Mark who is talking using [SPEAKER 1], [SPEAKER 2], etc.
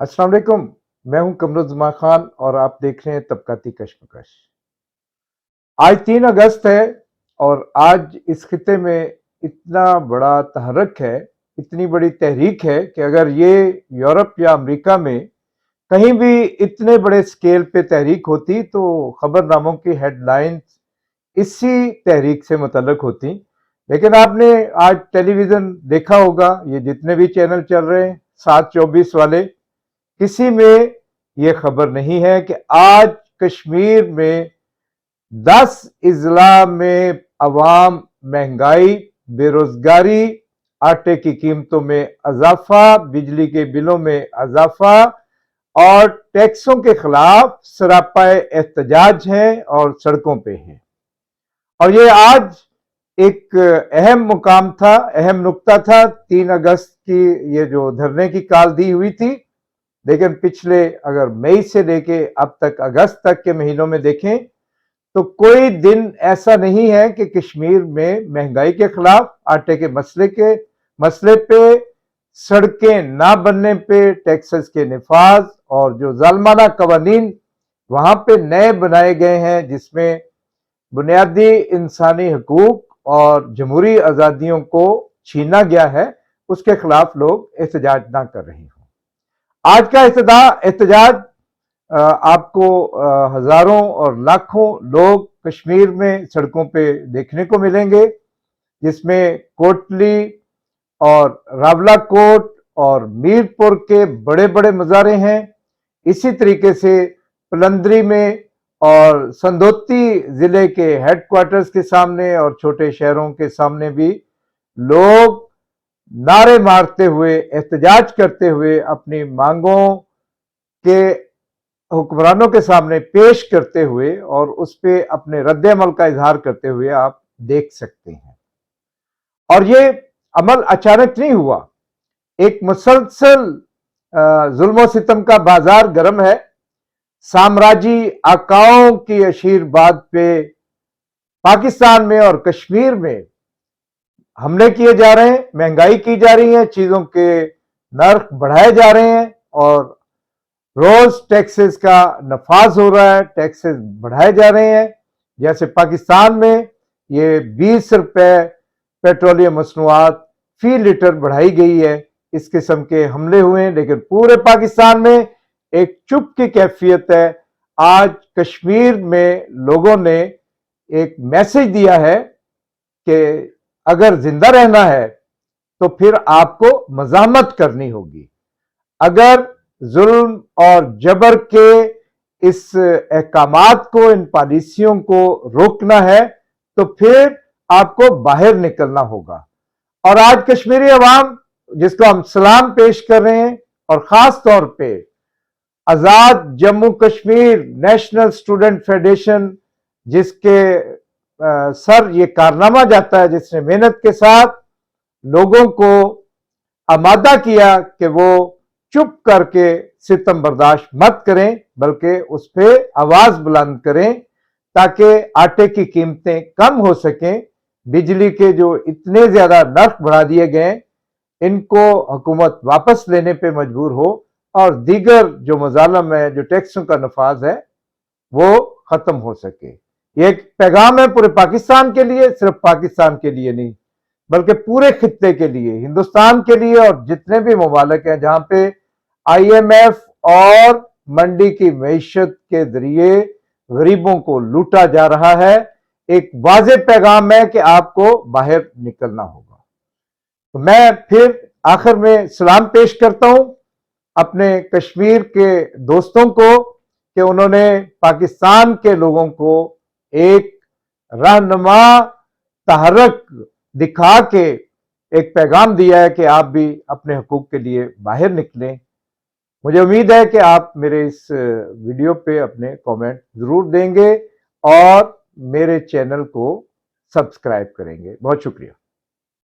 [SPEAKER 1] अस्सलाम वालेकुम। मैं हूं कमरुज़्ज़मान खान और आप देख रहे हैं तबक़ाती कशमकश। आज 3 अगस्त है और आज इस खित्ते में इतना बड़ा तहर्रुक है, इतनी बड़ी तहरीक है कि अगर ये यूरोप या अमेरिका में कहीं भी इतने बड़े स्केल पे तहरीक होती तो खबरनामों की हेडलाइंस इसी तहरीक से मुतल्लिक होती। लेकिन आपने आज टेलीविज़न देखा होगा, ये जितने भी चैनल चल रहे हैं 7/24 वाले, किसी में ये खबर नहीं है कि आज कश्मीर में 10 अजला में अवाम महंगाई, बेरोजगारी, आटे की कीमतों में इजाफा, बिजली के बिलों में इजाफा और टैक्सों के खिलाफ सरापाए एहतजाज हैं और सड़कों पे हैं। और ये आज एक अहम मुकाम था, अहम नुक्ता था। 3 अगस्त की ये जो धरने की कॉल दी हुई थी, लेकिन पिछले अगर मई से लेके अब तक अगस्त तक के महीनों में देखें तो कोई दिन ऐसा नहीं है कि कश्मीर में महंगाई के खिलाफ, आटे के मसले पे, सड़कें ना बनने पे, टैक्सेस के निफाज और जो जालमाना कवानीन वहां पे नए बनाए गए हैं जिसमें बुनियादी इंसानी हकूक और जमहूरी आज़ादियों को छीना गया है, उसके खिलाफ लोग एहतजाज ना कर रहे हों। आज का एहतजाज आपको हजारों और लाखों लोग कश्मीर में सड़कों पे देखने को मिलेंगे, जिसमें कोटली और रावलाकोट और मीरपुर के बड़े बड़े मज़ारे हैं। इसी तरीके से पलंदरी में और संदोती जिले के हेडक्वार्टर्स के सामने और छोटे शहरों के सामने भी लोग नारे मारते हुए, एहतजाज करते हुए अपनी मांगों के हुक्मरानों के सामने पेश करते हुए और उस पर अपने रद्द-ए-अमल का इजहार करते हुए आप देख सकते हैं। और ये अमल अचानक नहीं हुआ, एक मुसलसल जुल्म सितम का बाजार गर्म है। साम्राज्यी आकाओं की आशीर्वाद पे पाकिस्तान में और कश्मीर में हमले किए जा रहे हैं, महंगाई की जा रही है, चीजों के नर्क बढ़ाए जा रहे हैं और रोज टैक्सेस का नफाज हो रहा है, टैक्सेस बढ़ाए जा रहे हैं। जैसे पाकिस्तान में ये 20 रुपए पेट्रोलियम मसनूआत फी लीटर बढ़ाई गई है, इस किस्म के हमले हुए हैं। लेकिन पूरे पाकिस्तान में एक चुप की कैफियत है। आज कश्मीर में लोगों ने एक मैसेज दिया है कि अगर जिंदा रहना है तो फिर आपको मज़ाहमत करनी होगी। अगर जुल्म और जबर के इस अहकामात को, इन पॉलिसियों को रोकना है तो फिर आपको बाहर निकलना होगा। और आज कश्मीरी अवाम, जिसको हम सलाम पेश कर रहे हैं, और खास तौर पे Azad Jammu Kashmir national student federation, जिसके सर ये कारनामा जाता है, जिसने मेहनत के साथ लोगों को आमादा किया कि वो चुप करके सितम बर्दाश्त मत करें, बल्कि उस पर आवाज बुलंद करें ताकि आटे की कीमतें कम हो सकें। बिजली के जो इतने ज्यादा नर्क बढ़ा दिए गए, इनको हुकूमत वापस लेने पे मजबूर हो और दीगर जो मजालम है, जो टैक्सों का नफाज है, वो खत्म हो सके। ये एक पैगाम है पूरे पाकिस्तान के लिए, सिर्फ पाकिस्तान के लिए नहीं बल्कि पूरे खित्ते के लिए, हिंदुस्तान के लिए और जितने भी ममालिक हैं जहां पे IMF और मंडी की मईशत के जरिए गरीबों को लूटा जा रहा है। एक वाज़ेह पैगाम है कि आपको बाहर निकलना होगा। तो मैं फिर आखिर में सलाम पेश करता हूं अपने कश्मीर के दोस्तों को कि उन्होंने पाकिस्तान के लोगों को एक रहनुमा तहर्रुक दिखा के एक पैगाम दिया है कि आप भी अपने हकूक के लिए बाहर निकलें। मुझे उम्मीद है कि आप मेरे इस वीडियो पे अपने कमेंट जरूर देंगे और मेरे चैनल को सब्सक्राइब करेंगे। बहुत शुक्रिया।